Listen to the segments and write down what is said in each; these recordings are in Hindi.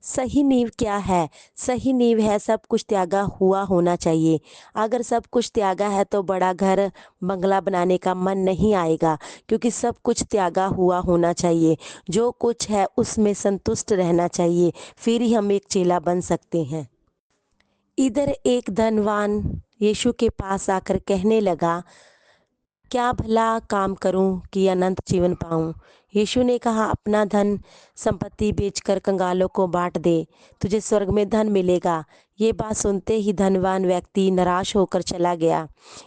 सही नींव क्या है? सही नींव है सब कुछ त्यागा हुआ होना चाहिए। अगर सब कुछ त्यागा है तो बड़ा घर, बंगला बनाने का मन नहीं आएगा, क्योंकि सब कुछ त्यागा हुआ होना चाहिए। जो कुछ है उसमें संतुष्ट रहना चाहिए, फिर ही हम एक चेला बन सकते हैं। इधर एक धनवान यीशु के पास आकर कहने लगा, क्या भला काम करूं कि अनंत जीवन पाऊं? यीशु ने कहा, अपना धन संपत्ति बेचकर कंगालों को बांट दे, तुझे स्वर्ग में धन मिलेगा। ये बात सुनते ही धनवान व्यक्ति निराश होकर चला गया।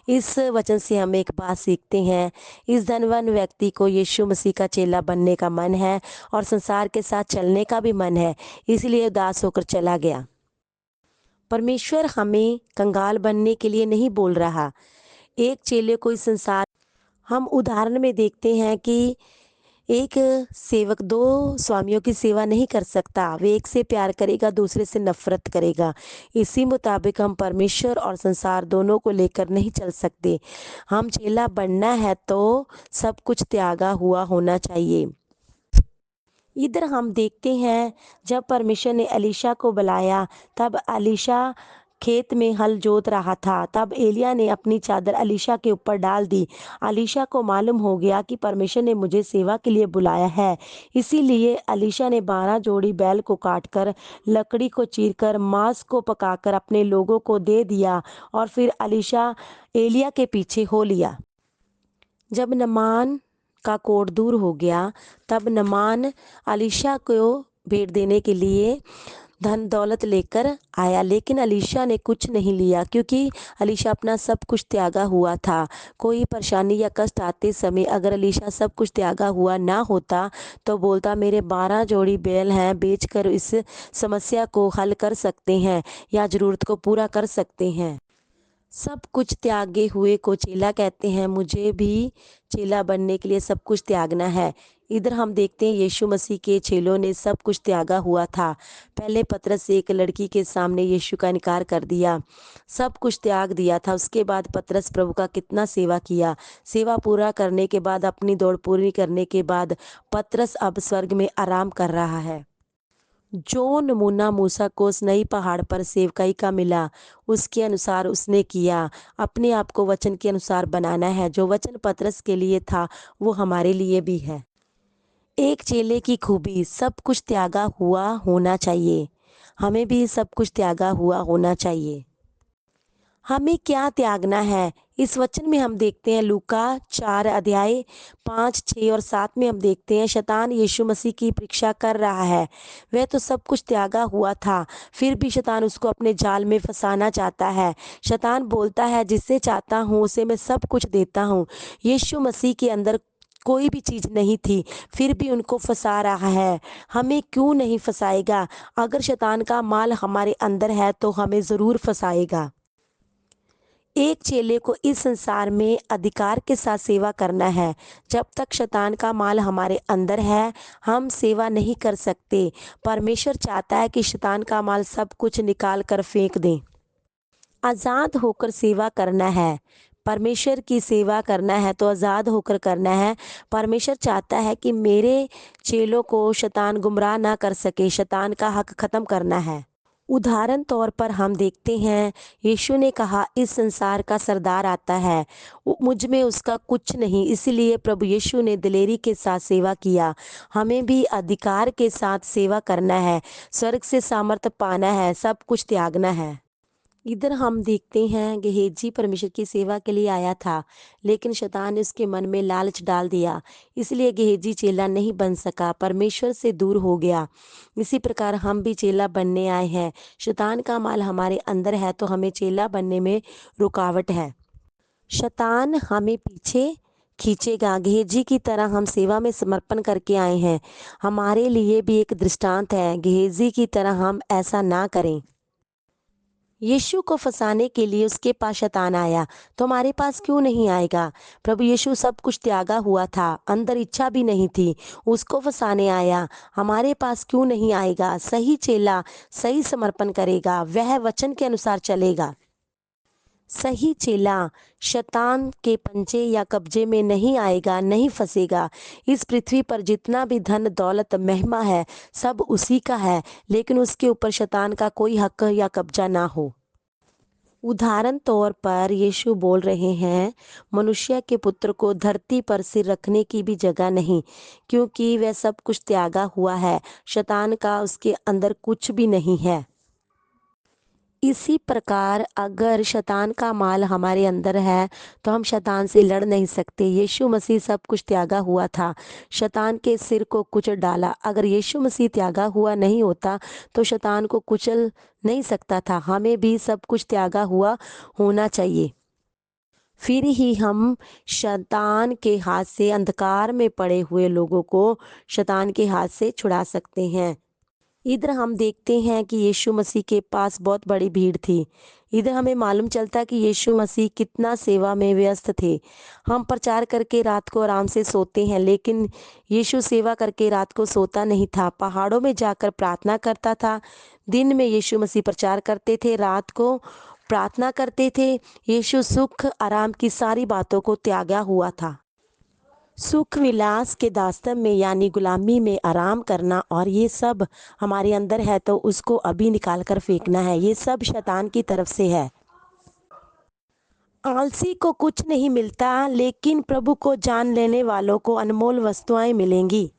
इस वचन से हम एक बात सीखते हैं। इस धनवान व्यक्ति को यीशु मसीह का चेला बनने का मन है और संसार के साथ चलने का भी मन है, इसलिए उदास होकर चला गया। परमेश्वर हमें कंगाल बनने के लिए नहीं बोल रहा। एक चेले को इस संसार हम उदाहरण में देखते हैं कि एक सेवक दो स्वामियों की सेवा नहीं कर सकता। वे एक से प्यार करेगा, दूसरे से नफरत करेगा। इसी मुताबिक हम परमेश्वर और संसार दोनों को लेकर नहीं चल सकते। हम चेला बनना है तो सब कुछ त्यागा हुआ होना चाहिए। इधर हम देखते हैं, जब परमेश्वर ने एलीशा को बुलाया, तब एलीशा खेत में हल जोत रहा था। तब एलिय्याह ने अपनी चादर एलीशा के ऊपर डाल दी। एलीशा को मालूम हो गया कि परमेश्वर ने मुझे सेवा के लिए बुलाया है। इसीलिए एलीशा ने 12 जोड़ी बैल को काटकर, लकड़ी को चीरकर, मांस को पकाकर अपने लोगों को दे दिया और फिर एलीशा एलिय्याह के पीछे हो लिया। जब नामान का कोढ़ दूर हो गया, तब नामान एलीशा को भेंट देने के लिए धन दौलत लेकर आया, लेकिन एलीशा ने कुछ नहीं लिया, क्योंकि एलीशा अपना सब कुछ त्यागा हुआ था। कोई परेशानी या कष्ट आते समय अगर एलीशा सब कुछ त्यागा हुआ ना होता तो बोलता, मेरे 12 जोड़ी बैल हैं, बेचकर इस समस्या को हल कर सकते हैं या ज़रूरत को पूरा कर सकते हैं। सब कुछ त्यागे हुए को चेला कहते हैं। मुझे भी चेला बनने के लिए सब कुछ त्यागना है। इधर हम देखते हैं, यीशु मसीह के चेलों ने सब कुछ त्यागा हुआ था। पहले पतरस एक लड़की के सामने यीशु का इनकार कर दिया, सब कुछ त्याग दिया था। उसके बाद पतरस प्रभु का कितना सेवा किया। सेवा पूरा करने के बाद, अपनी दौड़ पूरी करने के बाद, पतरस अब स्वर्ग में आराम कर रहा है। जो नमूना मूसा को नई पहाड़ पर सेवकाई का मिला, उसके अनुसार उसने किया। अपने आप को वचन के अनुसार बनाना है। जो वचन पतरस के लिए था वो हमारे लिए भी है। एक चेले की खूबी, सब कुछ त्यागा हुआ होना चाहिए। हमें भी सब कुछ त्यागा हुआ होना चाहिए। हमें क्या त्यागना है? इस वचन में हम देखते हैं, लूका 4 अध्याय 5, 6 और 7 में हम देखते हैं, शैतान यीशु मसीह की परीक्षा कर रहा है। वह तो सब कुछ त्यागा हुआ था, फिर भी शैतान उसको अपने जाल में फंसाना चाहता है। शैतान बोलता है, जिससे चाहता हूँ उसे मैं सब कुछ देता हूँ। यीशु मसीह के अंदर कोई भी चीज़ नहीं थी, फिर भी उनको फंसा रहा है। हमें क्यों नहीं फंसाएगा? अगर शैतान का माल हमारे अंदर है तो हमें ज़रूर फंसाएगा। एक चेले को इस संसार में अधिकार के साथ सेवा करना है। जब तक शैतान का माल हमारे अंदर है, हम सेवा नहीं कर सकते। परमेश्वर चाहता है कि शैतान का माल सब कुछ निकाल कर फेंक दें। आज़ाद होकर सेवा करना है। परमेश्वर की सेवा करना है तो आज़ाद होकर करना है। परमेश्वर चाहता है कि मेरे चेलों को शैतान गुमराह ना कर सके, शैतान का हक ख़त्म करना है। उदाहरण तौर पर हम देखते हैं, यीशु ने कहा, इस संसार का सरदार आता है, मुझ में उसका कुछ नहीं। इसलिए प्रभु यीशु ने दिलेरी के साथ सेवा किया। हमें भी अधिकार के साथ सेवा करना है, स्वर्ग से सामर्थ्य पाना है, सब कुछ त्यागना है। इधर हम देखते हैं, गेहजी परमेश्वर की सेवा के लिए आया था, लेकिन शैतान ने उसके मन में लालच डाल दिया, इसलिए गेहजी चेला नहीं बन सका, परमेश्वर से दूर हो गया। इसी प्रकार हम भी चेला बनने आए हैं। शैतान का माल हमारे अंदर है तो हमें चेला बनने में रुकावट है। शैतान हमें पीछे खींचेगा। गेहजी की तरह हम सेवा में समर्पण करके आए हैं। हमारे लिए भी एक दृष्टांत है, गेहजी की तरह हम ऐसा ना करें। यीशु को फंसाने के लिए उसके पास शैतान आया, तो हमारे पास क्यों नहीं आएगा? प्रभु यीशु सब कुछ त्यागा हुआ था, अंदर इच्छा भी नहीं थी, उसको फंसाने आया, हमारे पास क्यों नहीं आएगा? सही चेला सही समर्पण करेगा, वह वचन के अनुसार चलेगा। सही चेला शैतान के पंजे या कब्जे में नहीं आएगा, नहीं फंसेगा। इस पृथ्वी पर जितना भी धन दौलत महिमा है, सब उसी का है, लेकिन उसके ऊपर शैतान का कोई हक या कब्जा ना हो। उदाहरण तौर पर यीशु बोल रहे हैं, मनुष्य के पुत्र को धरती पर सिर रखने की भी जगह नहीं, क्योंकि वह सब कुछ त्यागा हुआ है, शैतान का उसके अंदर कुछ भी नहीं है। इसी प्रकार अगर शैतान का माल हमारे अंदर है तो हम शैतान से लड़ नहीं सकते। यीशु मसीह सब कुछ त्यागा हुआ था, शैतान के सिर को कुचल डाला। अगर यीशु मसीह त्यागा हुआ नहीं होता तो शैतान को कुचल नहीं सकता था। हमें भी सब कुछ त्यागा हुआ होना चाहिए, फिर ही हम शैतान के हाथ से, अंधकार में पड़े हुए लोगों को शैतान के हाथ से छुड़ा सकते हैं। इधर हम देखते हैं कि यीशु मसीह के पास बहुत बड़ी भीड़ थी। इधर हमें मालूम चलता कि यीशु मसीह कितना सेवा में व्यस्त थे। हम प्रचार करके रात को आराम से सोते हैं, लेकिन यीशु सेवा करके रात को सोता नहीं था, पहाड़ों में जाकर प्रार्थना करता था। दिन में यीशु मसीह प्रचार करते थे, रात को प्रार्थना करते थे। यीशु सुख आराम की सारी बातों को त्यागा हुआ था। सुख विलास के दास्तन में यानी गुलामी में आराम करना, और ये सब हमारे अंदर है तो उसको अभी निकाल कर फेंकना है। ये सब शैतान की तरफ से है। आलसी को कुछ नहीं मिलता, लेकिन प्रभु को जान लेने वालों को अनमोल वस्तुएं मिलेंगी।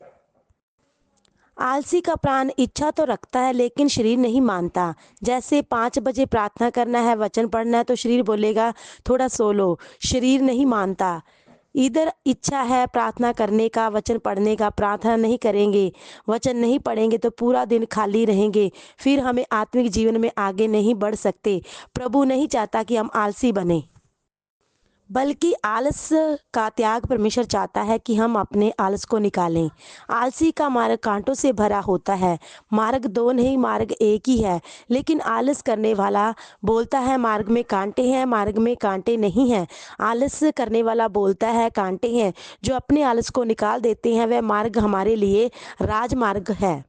आलसी का प्राण इच्छा तो रखता है, लेकिन शरीर नहीं मानता। जैसे 5 बजे प्रार्थना करना है, वचन पढ़ना है, तो शरीर बोलेगा थोड़ा सो लो, शरीर नहीं मानता। इधर इच्छा है प्रार्थना करने का, वचन पढ़ने का, प्रार्थना नहीं करेंगे, वचन नहीं पढ़ेंगे तो पूरा दिन खाली रहेंगे, फिर हमें आत्मिक जीवन में आगे नहीं बढ़ सकते। प्रभु नहीं चाहता कि हम आलसी बने, बल्कि आलस का त्याग परमेश्वर चाहता है कि हम अपने आलस को निकालें। आलसी का मार्ग कांटों से भरा होता है। मार्ग 2 नहीं, मार्ग एक ही है, लेकिन आलस करने वाला बोलता है मार्ग में कांटे हैं, मार्ग में कांटे नहीं हैं। आलस करने वाला बोलता है कांटे हैं। जो अपने आलस को निकाल देते हैं, वह मार्ग हमारे लिए राजमार्ग है।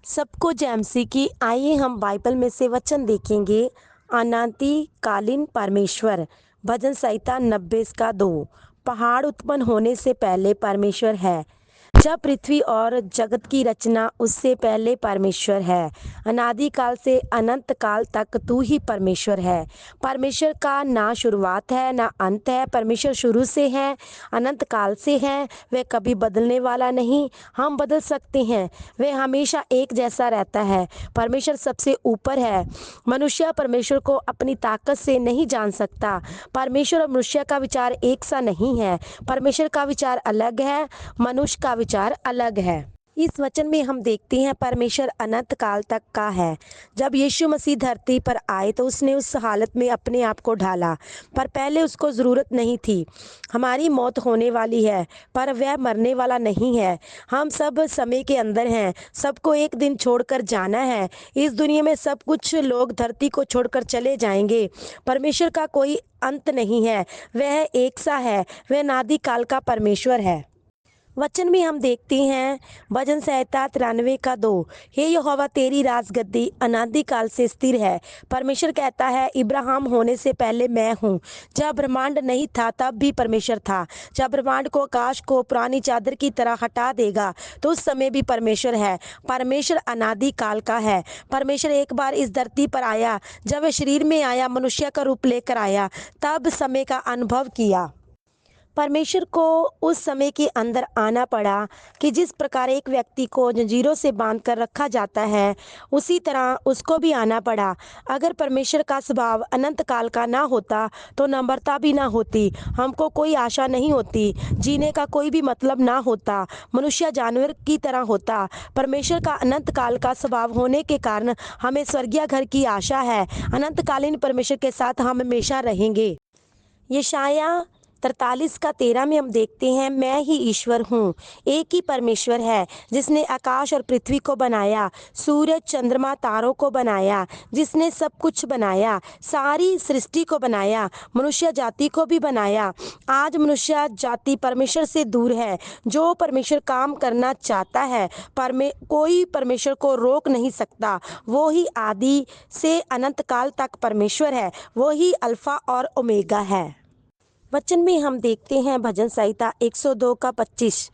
सबको जय मसीह की। आइए हम बाइबल में से वचन देखेंगे। अनादिकालीन परमेश्वर, भजन संहिता 90 का 2। पहाड़ उत्पन्न होने से पहले परमेश्वर है। जब पृथ्वी और जगत की रचना, उससे पहले परमेश्वर है। अनादि काल से अनंत काल तक तू ही परमेश्वर है। परमेश्वर का ना शुरुआत है ना अंत है। परमेश्वर शुरू से है, अनंत काल से है। वह कभी बदलने वाला नहीं। हम बदल सकते हैं, वह हमेशा एक जैसा रहता है। परमेश्वर सबसे ऊपर है। मनुष्य परमेश्वर को अपनी ताकत से नहीं जान सकता। परमेश्वर और मनुष्य का विचार एक सा नहीं है। परमेश्वर का विचार अलग है, मनुष्य का विचार अलग है। इस वचन में हम देखते हैं परमेश्वर अनंत काल तक का है। जब यीशु मसीह धरती पर आए तो उसने उस हालत में अपने आप को ढाला, पर पहले उसको ज़रूरत नहीं थी। हमारी मौत होने वाली है, पर वह मरने वाला नहीं है। हम सब समय के अंदर हैं, सबको एक दिन छोड़कर जाना है। इस दुनिया में सब कुछ लोग धरती को छोड़कर चले जाएंगे। परमेश्वर का कोई अंत नहीं है, वह एक सा है, वह अनादि काल का परमेश्वर है। वचन में हम देखते हैं भजन संहिता 93 का 2। हे यहोवा, तेरी राजगद्दी अनादि काल से स्थिर है। परमेश्वर कहता है, इब्राहिम होने से पहले मैं हूँ। जब ब्रह्मांड नहीं था तब भी परमेश्वर था। जब ब्रह्मांड को, आकाश को पुरानी चादर की तरह हटा देगा तो उस समय भी परमेश्वर है। परमेश्वर अनादि काल का है। परमेश्वर एक बार इस धरती पर आया, जब वह शरीर में आया, मनुष्य का रूप लेकर आया, तब समय का अनुभव किया। परमेश्वर को उस समय के अंदर आना पड़ा कि जिस प्रकार एक व्यक्ति को जंजीरों से बांध कर रखा जाता है, उसी तरह उसको भी आना पड़ा। अगर परमेश्वर का स्वभाव अनंत काल का ना होता तो नम्रता भी ना होती, हमको कोई आशा नहीं होती, जीने का कोई भी मतलब ना होता, मनुष्य जानवर की तरह होता। परमेश्वर का अनंत काल का स्वभाव होने के कारण हमें स्वर्गीय घर की आशा है। अनंतकालीन परमेश्वर के साथ हम हमेशा रहेंगे। यशाया 43 का 13 में हम देखते हैं, मैं ही ईश्वर हूँ। एक ही परमेश्वर है जिसने आकाश और पृथ्वी को बनाया, सूरज चंद्रमा तारों को बनाया, जिसने सब कुछ बनाया, सारी सृष्टि को बनाया, मनुष्य जाति को भी बनाया। आज मनुष्य जाति परमेश्वर से दूर है। जो परमेश्वर काम करना चाहता है, कोई परमेश्वर को रोक नहीं सकता। वो ही आदि से अनंत काल तक परमेश्वर है, वो ही अल्फा और ओमेगा है। वचन में हम देखते हैं भजन संहिता 102 का 25,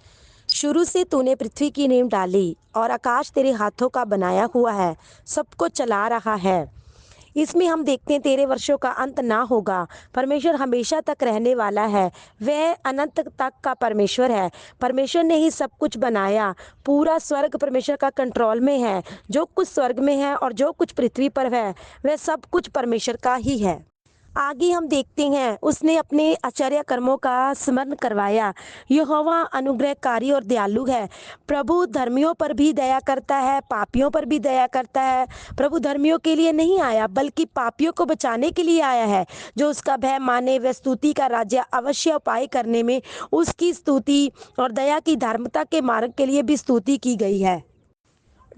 शुरू से तूने पृथ्वी की नींव डाली और आकाश तेरे हाथों का बनाया हुआ है, सबको चला रहा है। इसमें हम देखते हैं तेरे वर्षों का अंत ना होगा। परमेश्वर हमेशा तक रहने वाला है, वह अनंत तक का परमेश्वर है। परमेश्वर ने ही सब कुछ बनाया। पूरा स्वर्ग परमेश्वर का कंट्रोल में है। जो कुछ स्वर्ग में है और जो कुछ पृथ्वी पर है, वह सब कुछ परमेश्वर का ही है। आगे हम देखते हैं, उसने अपने आश्चर्य कर्मों का स्मरण करवाया। यहोवा अनुग्रहकारी और दयालु है। प्रभु धर्मियों पर भी दया करता है, पापियों पर भी दया करता है। प्रभु धर्मियों के लिए नहीं आया, बल्कि पापियों को बचाने के लिए आया है। जो उसका भय माने वह स्तुति का राज्य अवश्य उपाय करने में उसकी स्तुति और दया की धार्मिकता के मार्ग के लिए भी स्तुति की गई है।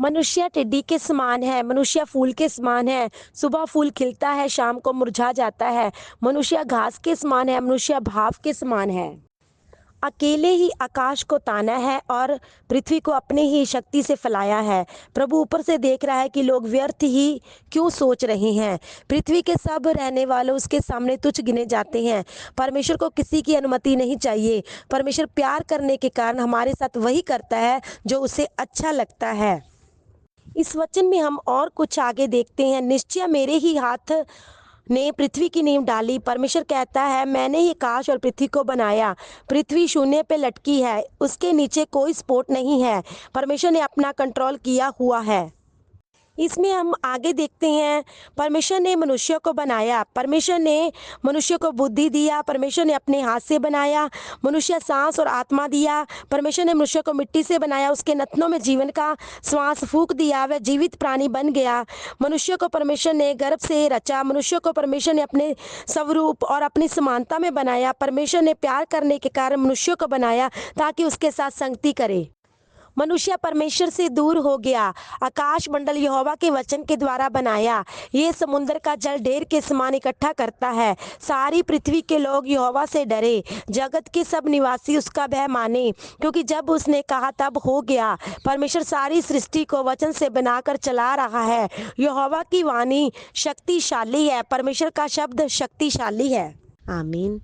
मनुष्य टिड्डी के समान है, मनुष्य फूल के समान है। सुबह फूल खिलता है, शाम को मुरझा जाता है। मनुष्य घास के समान है, मनुष्य भाव के समान है। अकेले ही आकाश को ताना है और पृथ्वी को अपने ही शक्ति से फैलाया है। प्रभु ऊपर से देख रहा है कि लोग व्यर्थ ही क्यों सोच रहे हैं। पृथ्वी के सब रहने वाले उसके सामने तुच्छ गिने जाते हैं। परमेश्वर को किसी की अनुमति नहीं चाहिए। परमेश्वर प्यार करने के कारण हमारे साथ वही करता है जो उसे अच्छा लगता है। इस वचन में हम और कुछ आगे देखते हैं, निश्चय मेरे ही हाथ ने पृथ्वी की नींव डाली। परमेश्वर कहता है, मैंने ही आकाश और पृथ्वी को बनाया। पृथ्वी शून्य पे लटकी है, उसके नीचे कोई सपोर्ट नहीं है। परमेश्वर ने अपना कंट्रोल किया हुआ है। इसमें हम आगे देखते हैं, परमेश्वर ने मनुष्य को बनाया। परमेश्वर ने मनुष्य को बुद्धि दिया। परमेश्वर ने अपने हाथ से बनाया। मनुष्य सांस और आत्मा दिया। परमेश्वर ने मनुष्य को मिट्टी से बनाया, उसके नथनों में जीवन का श्वास फूंक दिया, वह जीवित प्राणी बन गया। मनुष्य को परमेश्वर ने गर्भ से रचा। मनुष्य को परमेश्वर ने अपने स्वरूप और अपनी समानता में बनाया। परमेश्वर ने प्यार करने के कारण मनुष्य को बनाया ताकि उसके साथ संगति करे। मनुष्य परमेश्वर से दूर हो गया। आकाश मंडल यहोवा के वचन के द्वारा बनाया। ये समुद्र का जल ढेर के समान इकट्ठा करता है। सारी पृथ्वी के लोग यहोवा से डरे। जगत के सब निवासी उसका भय माने, क्योंकि जब उसने कहा तब हो गया। परमेश्वर सारी सृष्टि को वचन से बनाकर चला रहा है। यहोवा की वाणी शक्तिशाली है। परमेश्वर का शब्द शक्तिशाली है। आमीन।